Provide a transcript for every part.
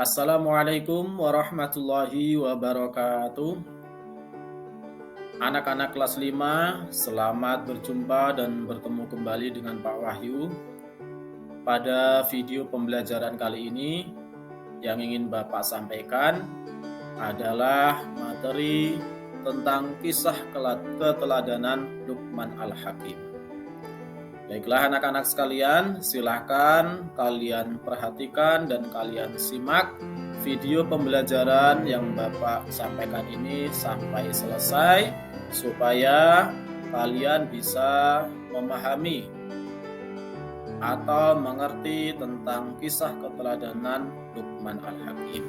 Assalamualaikum warahmatullahi wabarakatuh. Anak-anak kelas 5, selamat berjumpa dan bertemu kembali dengan Pak Wahyu. Pada video pembelajaran kali ini, yang ingin Bapak sampaikan adalah materi tentang kisah keteladanan Luqman Al-Hakim. Baiklah anak-anak sekalian, silakan kalian perhatikan dan kalian simak video pembelajaran yang Bapak sampaikan ini sampai selesai supaya kalian bisa memahami atau mengerti tentang kisah keteladanan Luqman Al-Hakim.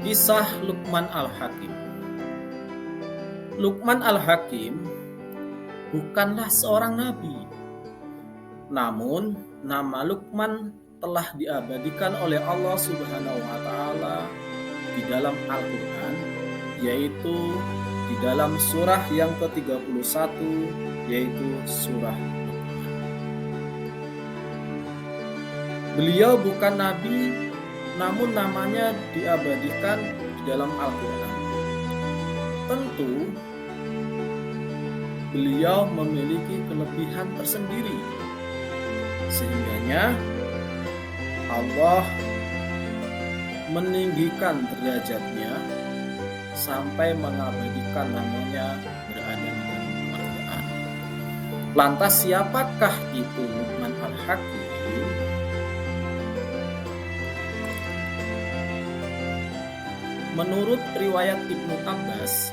Kisah Luqman Al-Hakim. Luqman Al-Hakim bukanlah seorang nabi. Namun, nama Luqman telah diabadikan oleh Allah Subhanahu wa taala di dalam Al-Qur'an, yaitu di dalam surah yang ke-31, yaitu surah Luqman. Beliau bukan nabi, namun namanya diabadikan di dalam Al-Qur'an. Tentu beliau memiliki kelebihan tersendiri, sehingganya Allah meninggikan derajatnya sampai mengabadikan namanya berada di dalam Al-Quran. Lantas siapakah itu Luqman Al-Hakim? Menurut riwayat Ibnu Abbas,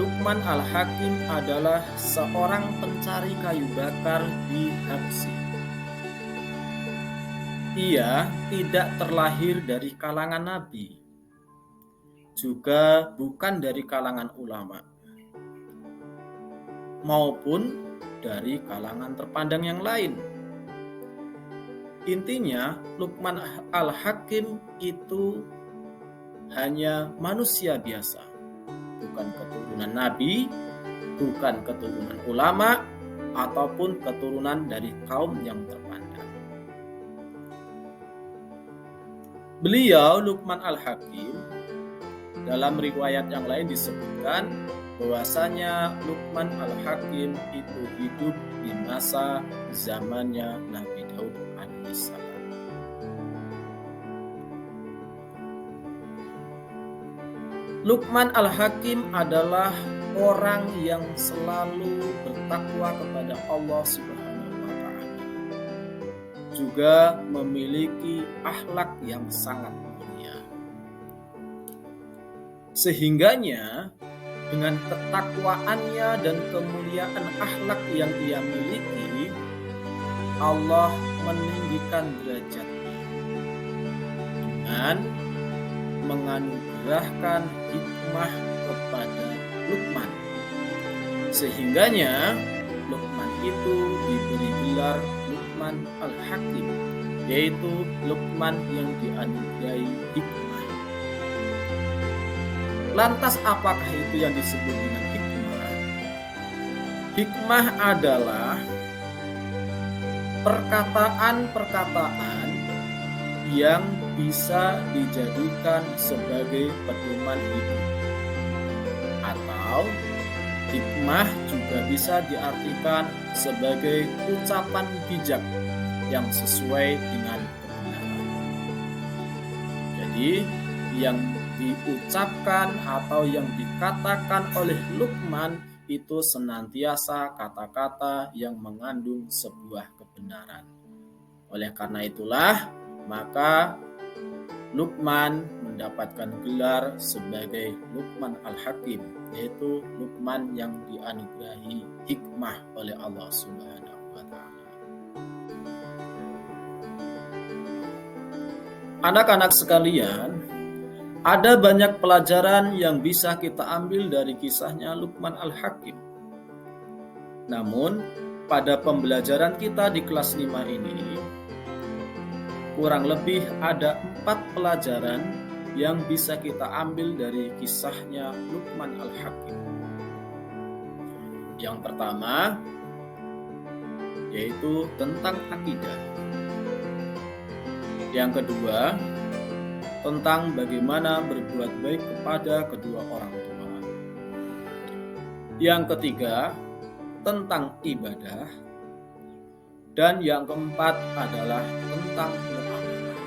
Luqman Al-Hakim adalah seorang pencari kayu bakar di Habsyi. Ia tidak terlahir dari kalangan nabi, juga bukan dari kalangan ulama, maupun dari kalangan terpandang yang lain. Intinya, Luqman Al-Hakim itu hanya manusia biasa, bukan keturunan nabi, bukan keturunan ulama, ataupun keturunan dari kaum yang terpandang. Beliau, Luqman Al-Hakim, dalam riwayat yang lain disebutkan bahwasanya Luqman Al-Hakim itu hidup di masa zamannya Nabi Daud alaihissalam. Luqman Al-Hakim adalah orang yang selalu bertakwa kepada Allah Subhanahu wa taala. Juga memiliki akhlak yang sangat mulia. Sehingganya dengan ketakwaannya dan kemuliaan akhlak yang ia miliki, Allah meninggikan derajatnya dengan menganugerahkan hikmah kepada Luqman. Sehingganya Luqman itu diberi gelar Luqman Al-Hakim, yaitu Luqman yang dianugerahi hikmah. Lantas apakah itu yang disebut dengan hikmah? Hikmah adalah perkataan-perkataan yang bisa dijadikan sebagai pedoman hidup, atau hikmah juga bisa diartikan sebagai ucapan bijak yang sesuai dengan kebenaran. Jadi yang diucapkan atau yang dikatakan oleh Luqman itu senantiasa kata-kata yang mengandung sebuah kebenaran. Oleh karena itulah maka Luqman mendapatkan gelar sebagai Luqman Al-Hakim, yaitu Luqman yang dianugerahi hikmah oleh Allah Subhanahu wa taala. Anak-anak sekalian, ada banyak pelajaran yang bisa kita ambil dari kisahnya Luqman Al-Hakim. Namun, pada pembelajaran kita di kelas 5 ini, kurang lebih ada 4 pelajaran yang bisa kita ambil dari kisahnya Luqman Al-Hakim. Yang pertama yaitu tentang akidah. Yang kedua, tentang bagaimana berbuat baik kepada kedua orang tua. Yang ketiga, tentang ibadah. Dan yang keempat adalah tentang muamalah.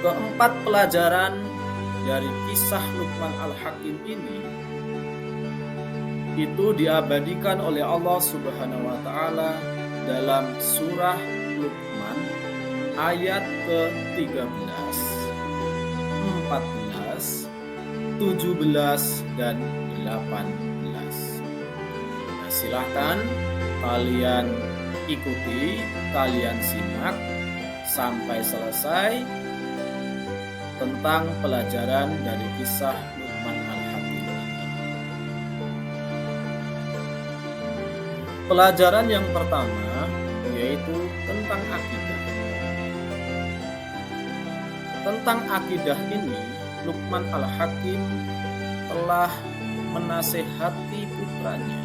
Keempat pelajaran dari kisah Luqman Al-Hakim ini itu diabadikan oleh Allah Subhanahu wa taala dalam surah Luqman ayat ke-13, 14, 17 dan 18. Nah, silahkan kalian ikuti, kalian simak sampai selesai tentang pelajaran dari kisah Luqman Al-Hakim ini. Pelajaran yang pertama yaitu tentang akidah. Tentang akidah ini, Luqman Al-Hakim telah menasehati putranya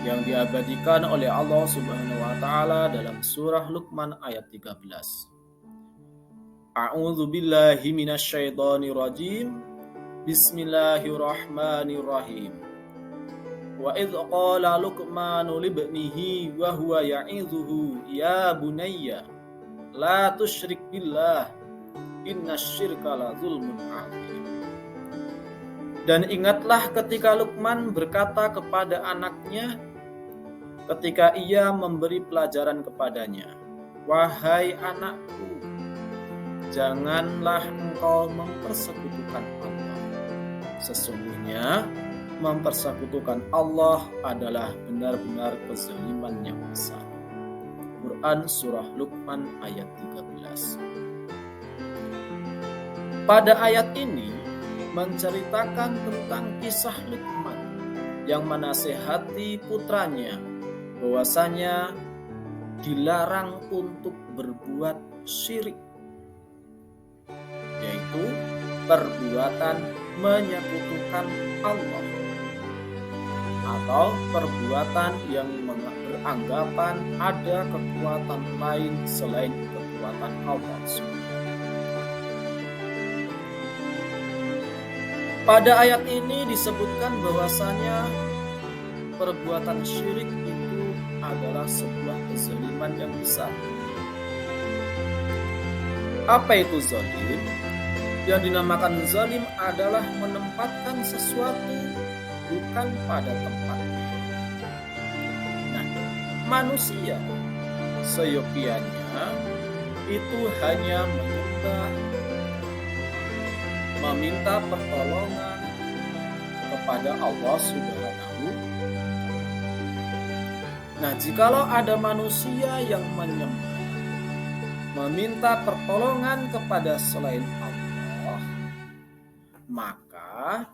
yang diabadikan oleh Allah Subhanahu wa taala dalam surah Luqman ayat 13. A'udzu billahi minasyaitonir rajim. Bismillahirrahmanirrahim. Wa idz qala Luqmanu libnihi wa huwa ya'idzuhu ya bunayya la tusyrik billah innasyirka la zulmun 'adzim. Dan ingatlah ketika Luqman berkata kepada anaknya ketika ia memberi pelajaran kepadanya, "Wahai anakku, janganlah engkau mempersekutukan Allah. Sesungguhnya mempersekutukan Allah adalah benar-benar kezaliman yang besar." Quran surah Luqman ayat 13. Pada ayat ini menceritakan tentang kisah Luqman yang menasehati putranya bahwasanya dilarang untuk berbuat syirik, yaitu perbuatan menyekutukan Allah atau perbuatan yang beranggapan ada kekuatan lain selain kekuatan Allah. Pada ayat ini disebutkan bahwasanya perbuatan syirik itu adalah sebuah kezaliman yang besar. Apa itu zalim? Yang dinamakan zalim adalah menempatkan sesuatu bukan pada tempatnya. Nah, manusia seyogianya itu hanya meminta pertolongan kepada Allah Subhanahu. Nah, jikalau ada manusia yang meminta pertolongan kepada selain Allah, maka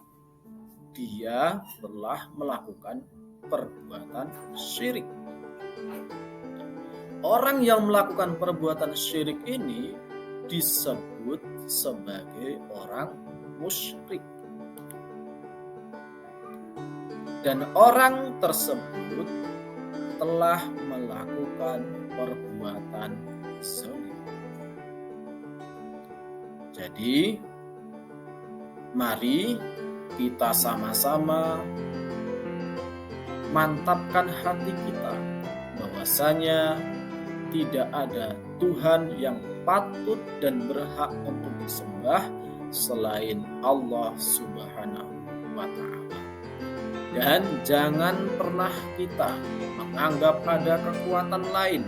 dia telah melakukan perbuatan syirik. Orang yang melakukan perbuatan syirik ini disebut sebagai orang musyrik. Dan orang tersebut telah melakukan perbuatan zalim. Jadi, mari kita sama-sama mantapkan hati kita bahwasanya tidak ada Tuhan yang patut dan berhak untuk disembah selain Allah Subhanahu wa ta'ala. Dan jangan pernah kita menganggap ada kekuatan lain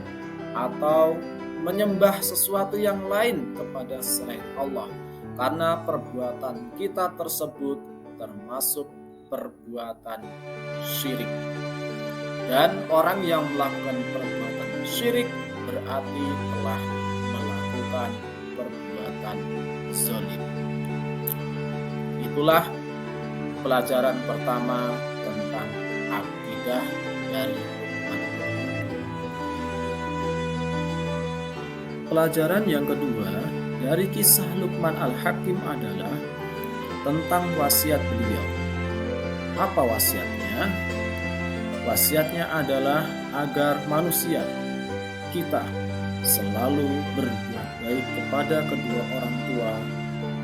atau menyembah sesuatu yang lain kepada selain Allah, karena perbuatan kita tersebut termasuk perbuatan syirik. Dan orang yang melakukan perbuatan syirik berarti telah melakukan perbuatan zalim. Itulah pelajaran pertama tentang akidah dari Luqman. Pelajaran yang kedua dari kisah Luqman Al-Hakim adalah tentang wasiat beliau. Apa wasiatnya? Wasiatnya adalah agar manusia, kita selalu berbuat baik kepada kedua orang tua,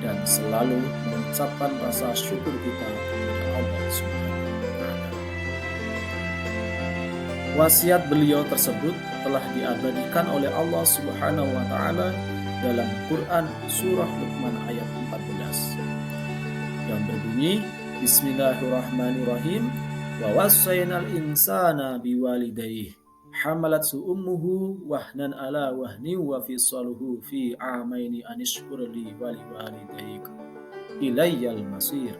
dan selalu mengucapkan rasa syukur kita kepada Allah Subhanahu wa Ta'ala. Wasiat beliau tersebut telah diabadikan oleh Allah Subhanahu wa Ta'ala dalam Quran surah Luqman ayat 14 yang berbunyi, Bismillahirrahmanirrahim, wa wassaynal insana biwalidayhi hamalathu ummuhu wahnan ala wahni wa fisaluhu fi amaini anishkur li waliwalidayk ilayyal masir.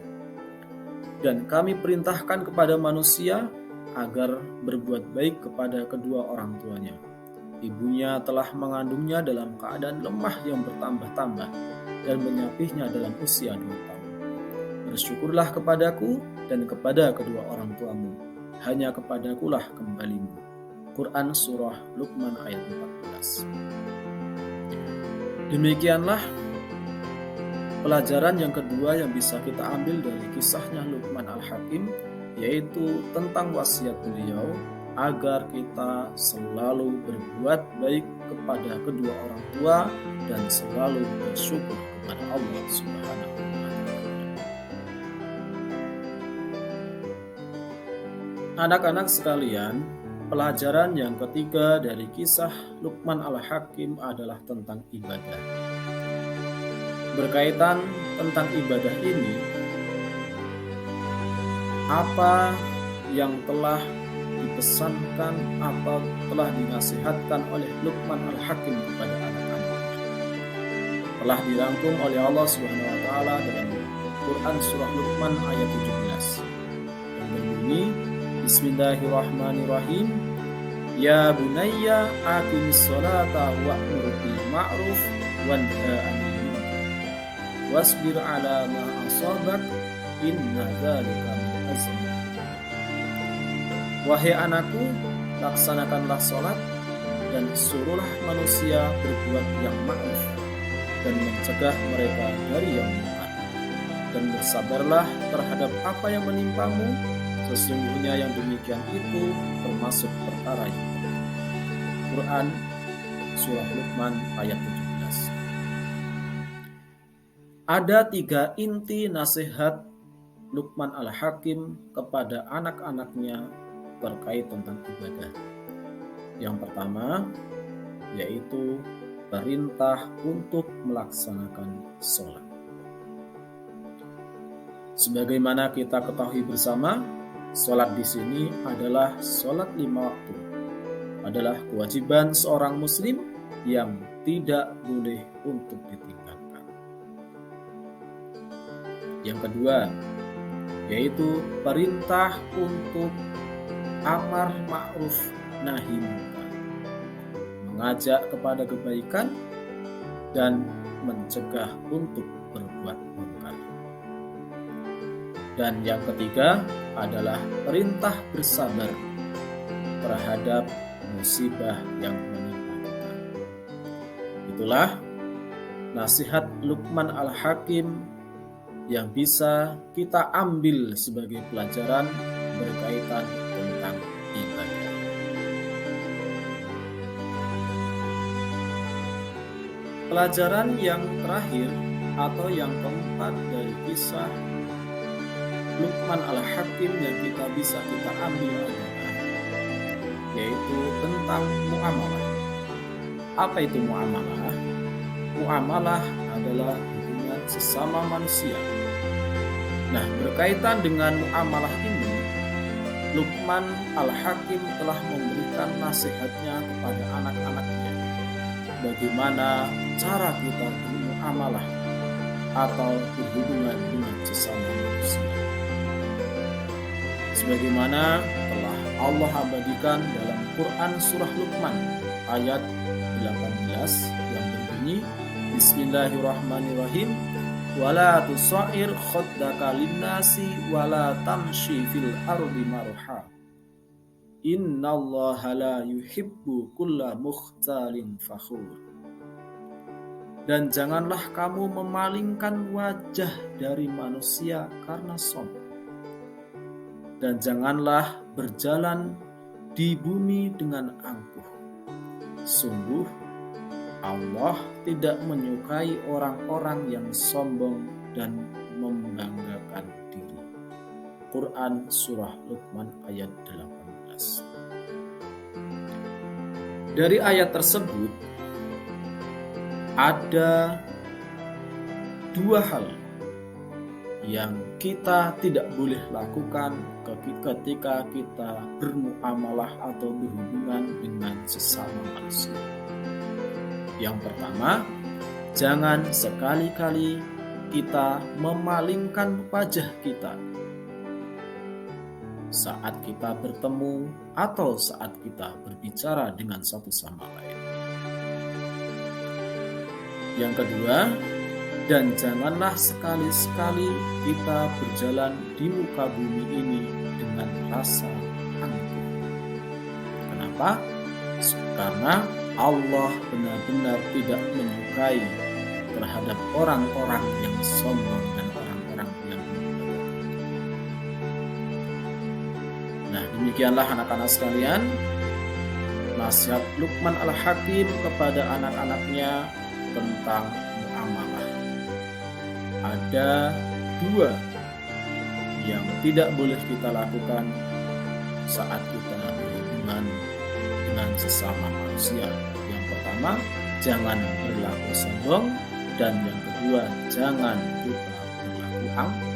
Dan kami perintahkan kepada manusia agar berbuat baik kepada kedua orang tuanya. Ibunya telah mengandungnya dalam keadaan lemah yang bertambah-tambah dan menyapihnya dalam usia 2 tahun. Bersyukurlah kepadaku dan kepada kedua orang tuamu. Hanya kepadakulah kembalimu. Quran surah Luqman ayat 14. Demikianlah pelajaran yang kedua yang bisa kita ambil dari kisahnya Luqman Al-Hakim, yaitu tentang wasiat beliau agar kita selalu berbuat baik kepada kedua orang tua dan selalu bersyukur kepada Allah Subhanahu wa Ta'ala. Anak-anak sekalian, pelajaran yang ketiga dari kisah Luqman Al-Hakim adalah tentang ibadah. Berkaitan tentang ibadah ini, apa yang telah dipesankan atau telah dinasihatkan oleh Luqman Al-Hakim kepada anak-anak telah dirangkum oleh Allah Subhanahu wa Ta'ala dalam Quran surah Luqman ayat 17 yang berbunyi, Bismillahirrahmanirrahim, Ya bunayya aqimis sholata wa'mur bil ma'ruf wanha 'anil munkar wasbir 'ala ma asabak inna dzalika min azmi. Wahai anakku, laksanakanlah sholat dan suruhlah manusia berbuat yang ma'ruf dan mencegah mereka dari yang munkar, dan bersabarlah terhadap apa yang menimpamu, sesungguhnya yang demikian itu termasuk perkara yang benar. Quran surah Luqman ayat 17. Ada 3 inti nasihat Luqman Al-Hakim kepada anak-anaknya terkait tentang ibadah. Yang pertama yaitu perintah untuk melaksanakan sholat. Sebagaimana kita ketahui bersama, sholat di sini adalah sholat 5 waktu, adalah kewajiban seorang muslim yang tidak boleh untuk ditinggalkan. Yang kedua yaitu perintah untuk amar ma'ruf nahi munkar, mengajak kepada kebaikan dan mencegah untuk berbuat munkar. Dan yang ketiga adalah perintah bersabar terhadap musibah yang menimpa kita. Itulah nasihat Luqman Al-Hakim yang bisa kita ambil sebagai pelajaran berkaitan tentang ibadah. Pelajaran yang terakhir atau yang keempat dari kisah Luqman Al-Hakim yang kita bisa ambil adalah yaitu tentang muamalah. Apa itu muamalah? Muamalah adalah hubungan sesama manusia. Nah, berkaitan dengan muamalah ini, Luqman Al-Hakim telah memberikan nasihatnya kepada anak-anaknya. Bagaimana cara kita bermuamalah atau berhubungan dengan sesama manusia. Sebagaimana telah Allah abadikan dalam Quran surah Luqman ayat 18 yang berbunyi, Bismillahirrahmanirrahim, wala tusair khaddaka linnasi wala tamshi fil ardi marha innallaha la yuhibbu kulla mukhtalin fakhur. Dan janganlah kamu memalingkan wajah dari manusia karena sombong, dan janganlah berjalan di bumi dengan angkuh. Sungguh Allah tidak menyukai orang-orang yang sombong dan membanggakan diri. Quran Surah Luqman ayat 18. Dari ayat tersebut ada dua hal yang kita tidak boleh lakukan ketika kita bermuamalah atau berhubungan dengan sesama manusia. Yang pertama, jangan sekali-kali kita memalingkan wajah kita saat kita bertemu atau saat kita berbicara dengan satu sama lain. Yang kedua, dan janganlah sekali-sekali kita berjalan di muka bumi ini dengan rasa angkuh. Kenapa? Karena Allah benar-benar tidak menyukai terhadap orang-orang yang sombong dan orang-orang yang membanggakan. Nah, demikianlah anak-anak sekalian, nasihat Luqman Al-Hakim kepada anak-anaknya tentang muamalah. Ada dua yang tidak boleh kita lakukan saat kita berhubungan dengan sesama manusia. Yang pertama, jangan berlaku sombong, dan yang kedua, jangan kita berlaku angkuh.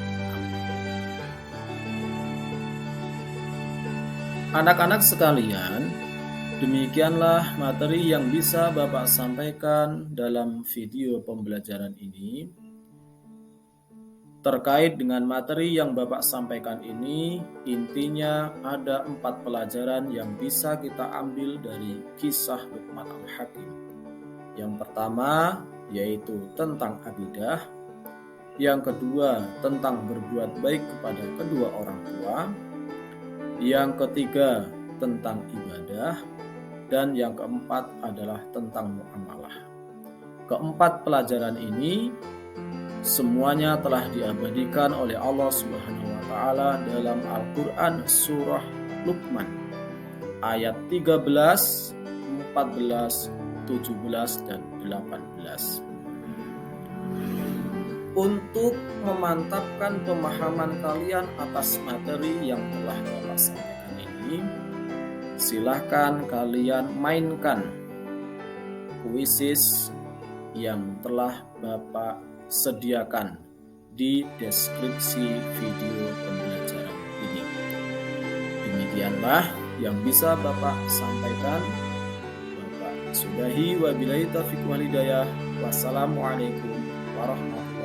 Anak-anak sekalian, demikianlah materi yang bisa Bapak sampaikan dalam video pembelajaran ini. Terkait dengan materi yang Bapak sampaikan ini, intinya ada 4 pelajaran yang bisa kita ambil dari kisah Luqman Al-Hakim. Yang pertama yaitu tentang akidah, yang kedua tentang berbuat baik kepada kedua orang tua, yang ketiga tentang ibadah, dan yang keempat adalah tentang muamalah. Keempat pelajaran ini semuanya telah diabadikan oleh Allah Subhanahu wa taala dalam Al-Qur'an surah Luqman ayat 13, 14, 17 dan 18. Untuk memantapkan pemahaman kalian atas materi yang telah Bapak sampaikan ini, silahkan kalian mainkan kuisis yang telah Bapak sediakan di deskripsi video pembelajaran ini. Demikianlah yang bisa Bapak sampaikan. Bapak sudahi, wabillahi taufiq wal hidayah. Wassalamualaikum warahmatullahi wabarakatuh.